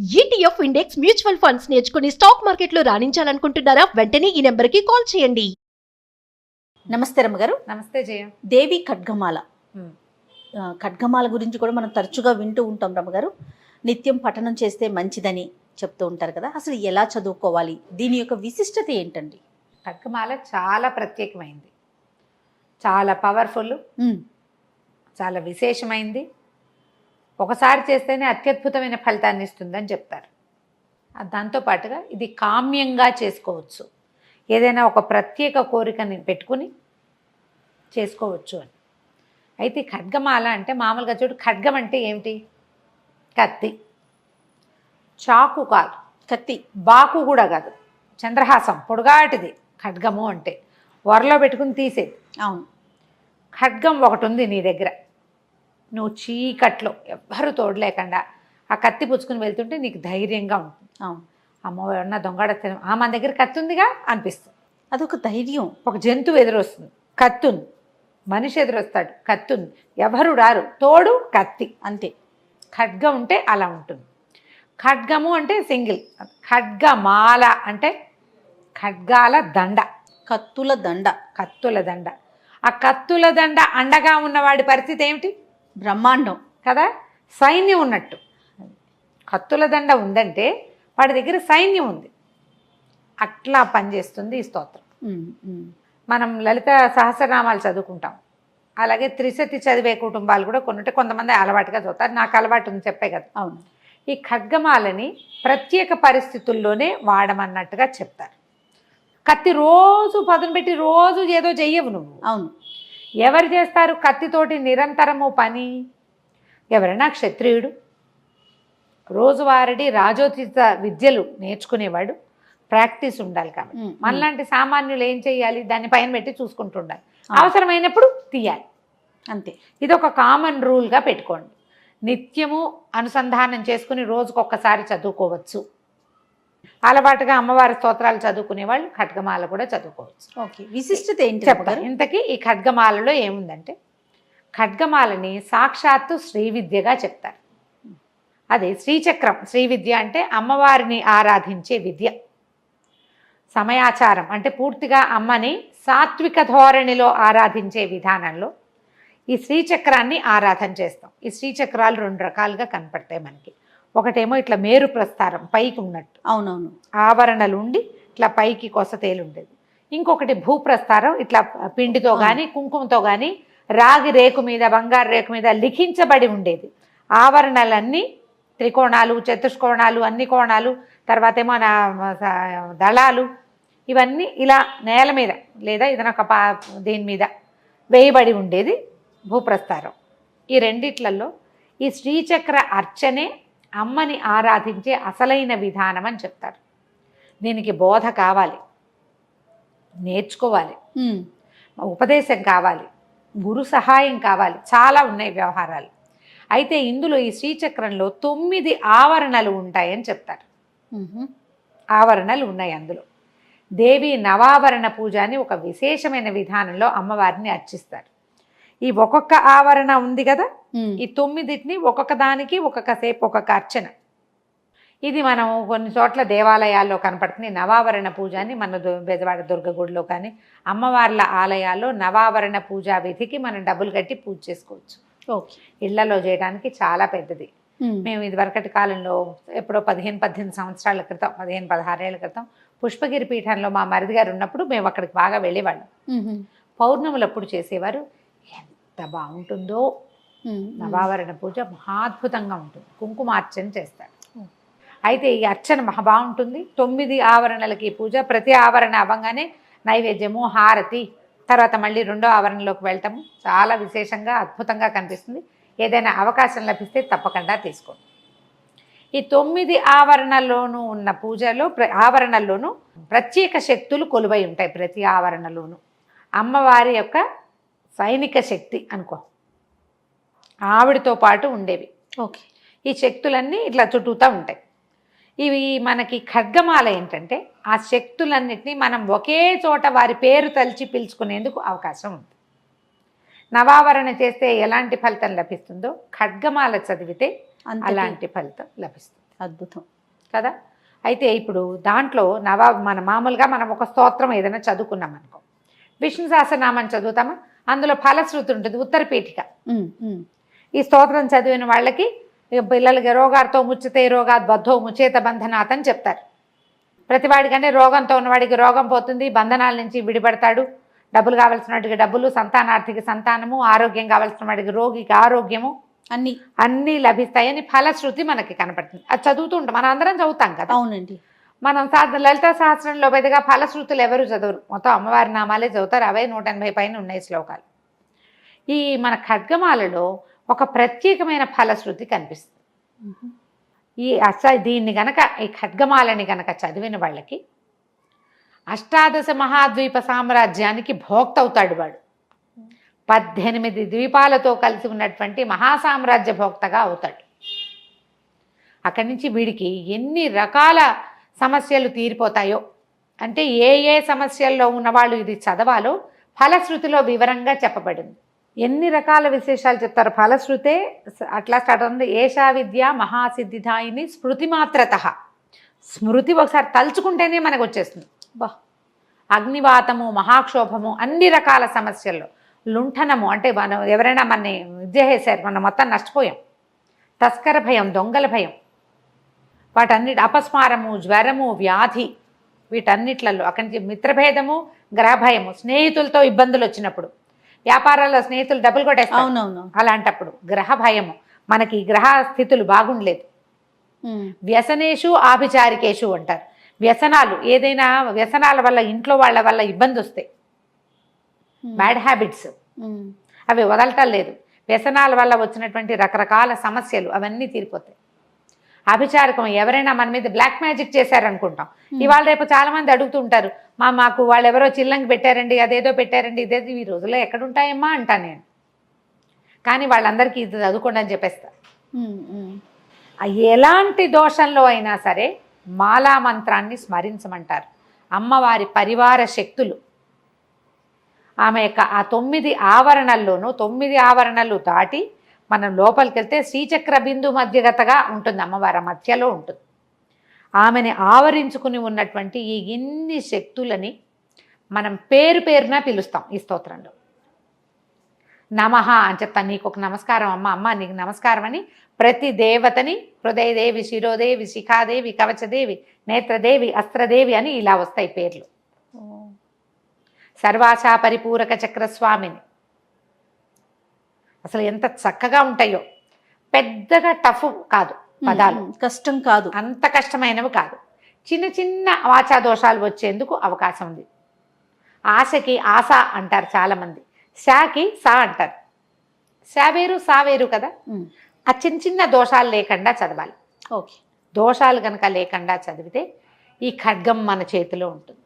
ETF index mutual funds నేర్చుకుని stock మార్కెట్లో రాణించాలనుకుంటున్నారా? వెంటనే ఈ నెంబర్కి కాల్ చేయండి. నమస్తే రమ్మగారు. నమస్తే జయ. దేవి ఖడ్గమాల. ఖడ్గమాల గురించి కూడా మనం తరచుగా వింటూ ఉంటాం రమ్మగారు. నిత్యం పఠనం చేస్తే మంచిదని చెప్తూ ఉంటారు కదా, అసలు ఎలా చదువుకోవాలి, దీని యొక్క విశిష్టత ఏంటండి? ఖడ్గమాల చాలా ప్రత్యేకమైంది, చాలా పవర్ఫుల్, చాలా విశేషమైంది. ఒకసారి చేస్తేనే అత్యద్భుతమైన ఫలితాన్ని ఇస్తుందని చెప్తారు. దాంతోపాటుగా ఇది కామ్యంగా చేసుకోవచ్చు, ఏదైనా ఒక ప్రత్యేక కోరికని పెట్టుకుని చేసుకోవచ్చు అని. అయితే ఖడ్గమాల అంటే మామూలుగా చూడు, ఖడ్గం అంటే ఏమిటి? కత్తి. చాకు కాదు, కత్తి. బాకు కూడా కాదు, చంద్రహాసం పొడుగాటిది ఖడ్గము అంటే. వరలో పెట్టుకుని తీసేది. అవును. ఖడ్గం ఒకటి ఉంది నీ దగ్గర, నువ్వు చీకట్లో ఎవ్వరూ తోడలేకుండా ఆ కత్తి పుచ్చుకుని వెళ్తుంటే నీకు ధైర్యంగా ఉంటుంది. అవును. అమ్మో ఎవరన్నా దొంగడ మన దగ్గర కత్తి ఉందిగా అనిపిస్తుంది. అదొక ధైర్యం. ఒక జంతువు ఎదురొస్తుంది, కత్తుంది. మనిషి ఎదురొస్తాడు, కత్తుంది. ఎవరు రారు, తోడు కత్తి, అంతే. ఖడ్గం ఉంటే అలా ఉంటుంది. ఖడ్గము అంటే సింగిల్, ఖడ్గమాల అంటే ఖడ్గాల దండ, కత్తుల దండ. కత్తుల దండ. ఆ కత్తుల దండ అండగా ఉన్నవాడి పరిస్థితి ఏమిటి? బ్రహ్మాండం కదా, సైన్యం ఉన్నట్టు. కత్తుల దండ ఉందంటే వాడి దగ్గర సైన్యం ఉంది. అట్లా పనిచేస్తుంది ఈ స్తోత్రం. మనం లలిత సహస్రనామాలు చదువుకుంటాం, అలాగే త్రిశతి చదివే కుటుంబాలు కూడా కొన్నింటే కొంతమంది అలవాటుగా చదువుతారు. నాకు అలవాటు ఉంది, చెప్పే కదా. అవును. ఈ ఖడ్గమాలని ప్రత్యేక పరిస్థితుల్లోనే వాడమన్నట్టుగా చెప్తారు. కత్తి రోజు పదును పెట్టి రోజు ఏదో చెయ్యవు నువ్వు. అవును. ఎవరు చేస్తారు కత్తితోటి నిరంతరము పని? ఎవరైనా క్షత్రియుడు, రోజువారీ రాజోచిత విద్యలు నేర్చుకునేవాడు, ప్రాక్టీస్ ఉండాలి. కాబట్టి మనలాంటి సామాన్యులు ఏం చేయాలి? దాన్ని పైన పెట్టి చూసుకుంటుండాలి, అవసరమైనప్పుడు తీయాలి, అంతే. ఇది ఒక కామన్ రూల్గా పెట్టుకోండి. నిత్యము అనుసంధానం చేసుకుని రోజుకొక్కసారి చదువుకోవచ్చు. అలవాటుగా అమ్మవారి స్తోత్రాలు చదువుకునే వాళ్ళు ఖడ్గమాల కూడా చదువుకోవచ్చు. ఓకే. విశిష్టత ఏంటి చెప్తారు. ఇంతకీ ఈ ఖడ్గమాలలో ఏముందంటే, ఖడ్గమాలని సాక్షాత్తు శ్రీ విద్యగా చెప్తారు. అది శ్రీచక్రం. శ్రీ విద్య అంటే అమ్మవారిని ఆరాధించే విద్య. సమయాచారం అంటే పూర్తిగా అమ్మని సాత్విక ధోరణిలో ఆరాధించే విధానంలో ఈ శ్రీచక్రాన్ని ఆరాధన చేస్తాం. ఈ శ్రీచక్రాలు రెండు రకాలుగా కనపడతాయి మనకి. ఒకటేమో ఇట్లా మేరు ప్రస్తారం, పైకి ఉన్నట్టు. అవునవును. ఆవరణలు ఉండి ఇట్లా పైకి కొసతేలు ఉండేది. ఇంకొకటి భూప్రస్తారం, ఇట్లా పిండితో కానీ కుంకుమతో కానీ రాగి రేకు మీద, బంగారు రేకు మీద లిఖించబడి ఉండేది. ఆవరణలన్నీ త్రికోణాలు, చతుష్కోణాలు, అన్ని కోణాలు, తర్వాత ఏమో దళాలు, ఇవన్నీ ఇలా నేల మీద లేదా ఏదైనా ఒక దీని మీద వేయబడి ఉండేది భూప్రస్తారం. ఈ రెండిట్లలో ఈ శ్రీచక్ర అర్చనే అమ్మని ఆరాధించే అసలైన విధానం అని చెప్తారు. దీనికి బోధ కావాలి, నేర్చుకోవాలి, ఉపదేశం కావాలి, గురు సహాయం కావాలి, చాలా ఉన్నాయి వ్యవహారాలు. అయితే ఇందులో ఈ శ్రీచక్రంలో 9 ఆవరణలు ఉంటాయని చెప్తారు. ఆవరణలు ఉన్నాయి అందులో. దేవి నవావరణ పూజ అని ఒక విశేషమైన విధానంలో అమ్మవారిని అర్చిస్తారు. ఈ ఒక్కొక్క ఆవరణ ఉంది కదా, ఈ 9టిని ఒక్కొక్క దానికి ఒక్కొక్క సేపు ఒక్కొక్క అర్చన. ఇది మనం కొన్ని చోట్ల దేవాలయాల్లో కనపడుతుంది. నవావరణ పూజ అని మన బెజవాడ దుర్గగుడిలో కానీ అమ్మవార్ల ఆలయాల్లో నవావరణ పూజా విధికి మనం డబ్బులు కట్టి పూజ చేసుకోవచ్చు. ఓకే. ఇళ్లలో చేయడానికి చాలా పెద్దది. మేము ఇది వరకటి కాలంలో ఎప్పుడో 15-18 సంవత్సరాల క్రితం, 15-16 ఏళ్ల క్రితం పుష్పగిరి పీఠంలో మా మరిది గారు ఉన్నప్పుడు మేము అక్కడికి బాగా వెళ్ళేవాళ్ళం. పౌర్ణములప్పుడు చేసేవారు. ఎంత బాగుంటుందో నవావరణ పూజ, మహాద్భుతంగా ఉంటుంది. కుంకుమార్చన చేస్తారు. అయితే ఈ అర్చన మహా బాగుంటుంది. 9 ఆవరణలకి పూజ. ప్రతి ఆవరణ అవ్వగానే నైవేద్యము, హారతి, తర్వాత మళ్ళీ రెండో ఆవరణలోకి వెళ్తాము. చాలా విశేషంగా అద్భుతంగా కనిపిస్తుంది. ఏదైనా అవకాశం లభిస్తే తప్పకుండా తీసుకోండి. ఈ 9 ఆవరణల్లోనూ ఉన్న పూజలో ఆవరణల్లోనూ ప్రత్యేక శక్తులు కొలువై ఉంటాయి. ప్రతి ఆవరణలోనూ అమ్మవారి యొక్క సైనిక శక్తి అనుకో, ఆవిడతో పాటు ఉండేవి. ఓకే. ఈ శక్తులన్నీ ఇట్లా చుట్టూతా ఉంటాయి. ఇవి మనకి ఖడ్గమాల ఏంటంటే ఆ శక్తులన్నిటినీ మనం ఒకే చోట వారి పేరు తలిచి పిలుచుకునేందుకు అవకాశం ఉంది. నవావరణ చేస్తే ఎలాంటి ఫలితం లభిస్తుందో ఖడ్గమాల చదివితే అలాంటి ఫలితం లభిస్తుంది. అద్భుతం. కదా. అయితే ఇప్పుడు దాంట్లో మన మామూలుగా మనం ఒక స్తోత్రం ఏదైనా చదువుకున్నాం అనుకో, విష్ణు సహస్రనామం చదువుతామా, అందులో ఫలశ్రుతి ఉంటుంది, ఉత్తరపీఠిక. ఈ స్తోత్రం చదివిన వాళ్ళకి పిల్లలకి రోగాలతో ముచ్చితే రోగాత్ బద్ధో ముచేత బంధనాత్ అని చెప్తారు. ప్రతివాడికంటే రోగంతో ఉన్నవాడికి రోగం పోతుంది, బంధనాల నుంచి విడిపడతాడు, డబ్బులు కావాల్సిన వాడికి డబ్బులు, సంతానార్థికి సంతానము, ఆరోగ్యం కావాల్సిన వాడికి రోగికి ఆరోగ్యము అన్నీ లభిస్తాయని ఫలశ్రుతి మనకి కనపడుతుంది. అది చదువుతూ ఉంటాం, మనం అందరం చదువుతాం కదా. అవునండి. మనం లలిత సహస్రంలో పెద్దగా ఫలశ్రుతులు ఎవరు చదవరు, మొత్తం అమ్మవారి నామాలే చదువుతారు. అవే 180 పైన ఉన్నాయి శ్లోకాలు. ఈ మన ఖడ్గమాలలో ఒక ప్రత్యేకమైన ఫలశ్రుతి కనిపిస్తుంది. దీన్ని గనక, ఈ ఖడ్గమాలని గనక చదివిన వాళ్ళకి అష్టాదశ మహాద్వీప సామ్రాజ్యానికి భోక్త అవుతాడు వాడు. 18 ద్వీపాలతో కలిసి ఉన్నటువంటి మహాసామ్రాజ్య భోక్తగా అవుతాడు. అక్కడి నుంచి వీడికి ఎన్ని రకాల సమస్యలు తీరిపోతాయో, అంటే ఏ ఏ సమస్యల్లో ఉన్నవాళ్ళు ఇది చదవాలో ఫలశ్రుతిలో వివరంగా చెప్పబడింది. ఎన్ని రకాల విశేషాలు చెప్తారు. ఫలశ్రుతే అట్లా స్టార్ట్ అవుతుంది. ఏషా విద్య మహాసిద్ధిదాయిని స్మృతి మాత్రత. స్మృతి ఒకసారి తలుచుకుంటేనే మనకు వచ్చేస్తుంది. అగ్నివాతము, మహాక్షోభము, అన్ని రకాల సమస్యల్లో లుంఠనము, అంటే మనం ఎవరైనా మనని విద్య చేశారు, మనం మొత్తం నష్టపోయాం, తస్కర భయం, దొంగల భయం, వాటన్నిటి అపస్మారము, జ్వరము, వ్యాధి, వీటన్నిట్లలో అక్కడి నుంచి మిత్రభేదము, గ్రహభయము, స్నేహితులతో ఇబ్బందులు వచ్చినప్పుడు, వ్యాపారాల్లో స్నేహితులు డబ్బులు కొట్టేస్తారు, అవునవును, అలాంటప్పుడు గ్రహ భయము, మనకి గ్రహ స్థితులు బాగుండలేదు. వ్యసనేషు ఆభిచారికేషు అంటారు. వ్యసనాలు, ఏదైనా వ్యసనాల వల్ల ఇంట్లో వాళ్ళ వల్ల ఇబ్బంది వస్తాయి, బ్యాడ్ హ్యాబిట్స్, అవి వదలటం లేదు. వ్యసనాల వల్ల వచ్చినటువంటి రకరకాల సమస్యలు అవన్నీ తీరిపోతాయి. అభిచారకం, ఎవరైనా మన మీద బ్లాక్ మ్యాజిక్ చేశారనుకుంటాం. ఇవాళ రేపు చాలా మంది అడుగుతూ ఉంటారు, మాకు వాళ్ళు ఎవరో చిల్లంగి పెట్టారండి, అదేదో పెట్టారండి, ఇదేదో ఈ రోజుల్లో ఎక్కడుంటాయమ్మా అంటాను నేను. కానీ వాళ్ళందరికీ ఇది చదువుకోండి అని చెప్పేస్తా. ఎలాంటి దోషంలో అయినా సరే మాలా మంత్రాన్ని స్మరించమంటారు. అమ్మవారి పరివార శక్తులు, ఆమె యొక్క ఆ 9 ఆవరణల్లోనూ 9 ఆవరణలు దాటి మనం లోపలికి వెళ్తే శ్రీచక్ర బిందు మధ్యగతగా ఉంటుంది, అమ్మవారి మధ్యలో ఉంటుంది. ఆమెని ఆవరించుకుని ఉన్నటువంటి ఈ ఇన్ని శక్తులని మనం పేరు పేరున పిలుస్తాం ఈ స్తోత్రంలో. నమః అని చెప్తాను, నీకు ఒక నమస్కారం అమ్మ, అమ్మ నీకు నమస్కారం అని ప్రతి దేవతని హృదయదేవి, శిరోదేవి, శిఖాదేవి, కవచదేవి, నేత్రదేవి, అస్త్రదేవి అని ఇలా వస్తాయి పేర్లు. సర్వాశా పరిపూరక చక్రస్వామిని, అసలు ఎంత చక్కగా ఉంటాయో. పెద్దగా టఫ్ కాదు పదాలు, కష్టం కాదు, అంత కష్టమైనవి కాదు. చిన్న చిన్న వాచా దోషాలు వచ్చేందుకు అవకాశం ఉంది. ఆశకి ఆశ అంటారు చాలామంది, శాకి సా అంటారు. శా వేరు సా వేరు కదా. ఆ చిన్న చిన్న దోషాలు లేకుండా చదవాలి. ఓకే, దోషాలు కనుక లేకుండా చదివితే ఈ ఖడ్గం మన చేతిలో ఉంటుంది.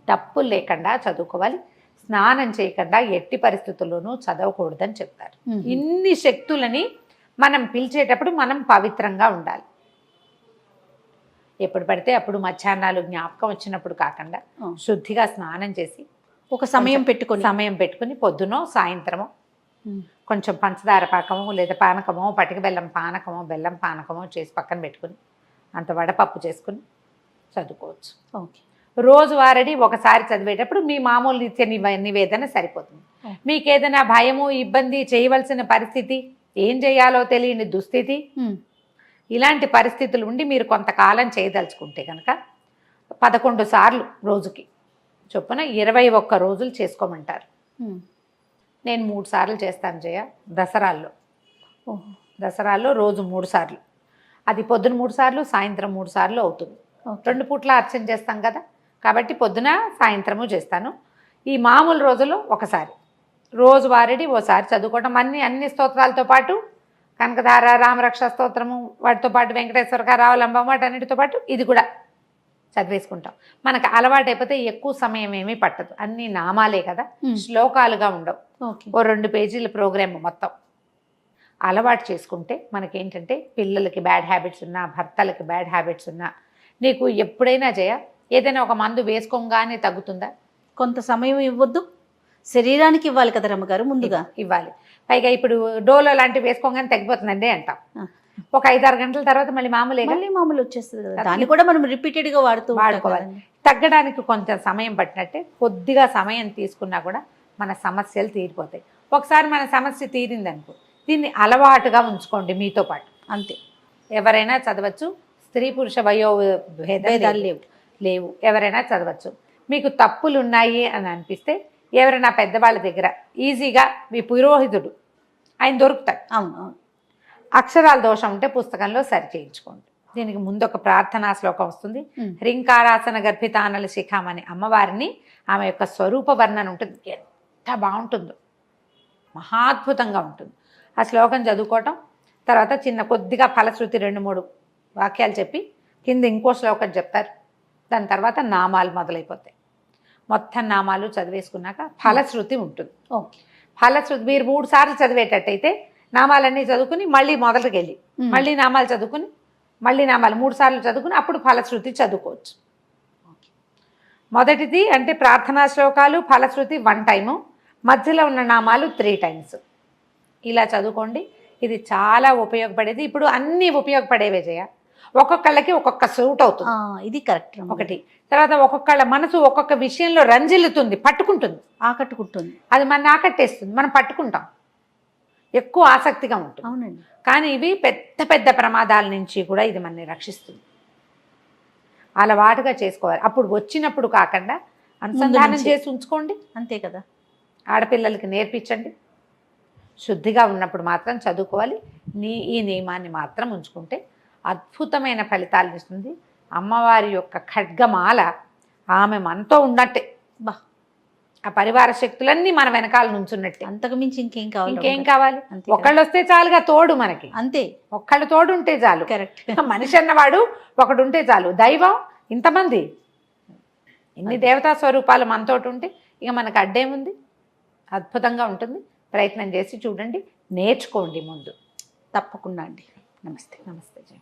తప్పులు లేకుండా చదువుకోవాలి. స్నానం చేయకుండా ఎట్టి పరిస్థితుల్లోనూ చదవకూడదని చెప్తారు. ఇన్ని శక్తులని మనం పిలిచేటప్పుడు మనం పవిత్రంగా ఉండాలి. ఎప్పుడు పడితే అప్పుడు మధ్యాహ్నాలు జ్ఞాపకం వచ్చినప్పుడు కాకుండా శుద్ధిగా స్నానం చేసి ఒక సమయం పెట్టుకుని పొద్దునో సాయంత్రమో కొంచెం పంచదార పాకమో లేదా పానకమో, పటిక బెల్లం పానకమో, బెల్లం పానకమో చేసి పక్కన పెట్టుకుని అంత వడపప్పు చేసుకుని చదువుకోవచ్చు. ఓకే, రోజువారీ ఒకసారి చదివేటప్పుడు మీ మామూలు నిత్య నివేదన సరిపోతుంది. మీకు ఏదైనా భయము, ఇబ్బంది, చేయవలసిన పరిస్థితి, ఏం చేయాలో తెలియని దుస్థితి, ఇలాంటి పరిస్థితులు ఉండి మీరు కొంతకాలం చేయదలుచుకుంటే కనుక 11 సార్లు రోజుకి చొప్పున 21 రోజులు చేసుకోమంటారు. నేను 3 సార్లు చేస్తాను జయ. దసరాల్లో రోజు 3 సార్లు, అది పొద్దున 3 సార్లు, సాయంత్రం 3 సార్లు అవుతుంది. 2 పూట్ల అర్చన చేస్తాం కదా, కాబట్టి పొద్దున సాయంత్రము చేస్తాను. ఈ మామూలు రోజుల్లో ఒకసారి, రోజువారీ ఓసారి చదువుకోవటం. అన్ని స్తోత్రాలతో పాటు కనకధార, రామరక్ష స్తోత్రము, వాటితో పాటు వెంకటేశ్వర రావలంబం, వాటన్నిటితో పాటు ఇది కూడా చదివేసుకుంటాం. మనకు అలవాటు అయిపోతే ఎక్కువ సమయం ఏమీ పట్టదు. అన్ని నామాలే కదా, శ్లోకాలుగా ఉండవు. ఓ 2 పేజీల ప్రోగ్రామ్ మొత్తం అలవాటు చేసుకుంటే మనకేంటంటే పిల్లలకి బ్యాడ్ హ్యాబిట్స్ ఉన్నా, భర్తలకి బ్యాడ్ హ్యాబిట్స్ ఉన్నా, నీకు ఎప్పుడైనా జయ ఏదైనా ఒక మందు వేసుకోగానే తగ్గుతుందా? కొంత సమయం ఇవ్వద్దు, శరీరానికి ఇవ్వాలి కదా రమ్మగారు, ముందుగా ఇవ్వాలి. పైగా ఇప్పుడు డోలో లాంటివి వేసుకోగానే తగ్గిపోతుందండి అంటాం. ఒక 5-6 గంటల తర్వాత మళ్ళీ మామూలుగా మళ్ళీ మామూలు వచ్చేస్తుంది కదా, దాన్ని కూడా మనం రిపీటెడ్ గా వాడుతూ ఉంటాం వాడుకోవాలి. కదండి. తగ్గడానికి కొంచెం సమయం పట్టినట్టే కొద్దిగా సమయం తీసుకున్నా కూడా మన సమస్యలు తీరిపోతాయి. ఒకసారి మన సమస్య తీరిందనుకో, దీన్ని అలవాటుగా ఉంచుకోండి మీతో పాటు. అంతే, ఎవరైనా చదవచ్చు, స్త్రీ పురుష వయో భేదాలు లేవు. లేవు, ఎవరైనా చదవచ్చు. మీకు తప్పులు ఉన్నాయి అని అనిపిస్తే ఎవరైనా పెద్దవాళ్ళ దగ్గర ఈజీగా మీ పురోహితుడు ఆయన దొరుకుతాడు. అవును అవును. అక్షరాల దోషం ఉంటే పుస్తకంలో సరి చేయించుకోండి. దీనికి ముందు ఒక ప్రార్థనా శ్లోకం వస్తుంది. హ్రీంకారాసన గర్భితానల శిఖామని అమ్మవారిని, ఆమె యొక్క స్వరూప వర్ణన ఉంటుంది. ఎంత బాగుంటుందో, మహాద్భుతంగా ఉంటుంది. ఆ శ్లోకం చదువుకోవటం, తర్వాత చిన్న కొద్దిగా ఫలశ్రుతి 2-3 వాక్యాలు చెప్పి కింద ఇంకో శ్లోకం చెప్తారు. దాని తర్వాత నామాలు మొదలైపోతాయి. మొత్తం నామాలు చదివేసుకున్నాక ఫలశ్రుతి ఉంటుంది. ఓకే, ఫలశ్రుతి మీరు 3 సార్లు చదివేటట్టయితే నామాలన్నీ చదువుకుని మళ్ళీ మొదటికి వెళ్ళి మళ్ళీ నామాలు చదువుకుని మళ్ళీ నామాలు 3 సార్లు చదువుకుని అప్పుడు ఫలశ్రుతి చదువుకోవచ్చు. మొదటిది అంటే ప్రార్థనా శ్లోకాలు, ఫలశ్రుతి 1 టైము, మధ్యలో ఉన్న నామాలు 3 టైమ్స్. ఇలా చదువుకోండి. ఇది చాలా ఉపయోగపడేది. ఇప్పుడు అన్నీ ఉపయోగపడేవే చేయ, ఒక్కొక్కళ్ళకి ఒక్కొక్క సూట్ అవుతుంది. ఇది కరెక్ట్. ఒకటి తర్వాత ఒక్కొక్కళ్ళ మనసు ఒక్కొక్క విషయంలో రంజిల్లుతుంది, పట్టుకుంటుంది, ఆకట్టుకుంటుంది. అది మన ఆకట్టేస్తుంది, మనం పట్టుకుంటాం, ఎక్కువ ఆసక్తిగా ఉంటుంది. అవునండి. కానీ ఇవి పెద్ద పెద్ద ప్రమాదాల నుంచి కూడా ఇది మనల్ని రక్షిస్తుంది. అలవాటుగా చేసుకోవాలి. అప్పుడు వచ్చినప్పుడు కాకుండా అనుసంధానం చేసి ఉంచుకోండి. అంతే కదా, ఆడపిల్లలకి నేర్పించండి. శుద్ధిగా ఉన్నప్పుడు మాత్రం చదువుకోవాలి. ఈ నియమాన్ని మాత్రం ఉంచుకుంటే అద్భుతమైన ఫలితాలను ఇస్తుంది. అమ్మవారి యొక్క ఖడ్గమాల ఆమె మనతో ఉన్నట్టే. బా, ఆ పరివార శక్తులన్నీ మన వెనకాల నుంచున్నట్టే. అంతకు మించి ఇంకేం కావాలి? ఇంకేం కావాలి? అంతే. ఒకళ్ళు వస్తే చాలుగా తోడు మనకి. అంతే, ఒక్కళ్ళు తోడు ఉంటే చాలు. కరెక్ట్. మనిషి అన్నవాడు ఒకడు ఉంటే చాలు. దైవం ఇంతమంది, ఇన్ని దేవతా స్వరూపాలు మనతోటి ఉంటే ఇక మనకు అడ్డేముంది? అద్భుతంగా ఉంటుంది. ప్రయత్నం చేసి చూడండి, నేర్చుకోండి ముందు. తప్పకుండా అండి. నమస్తే. నమస్తే జయ.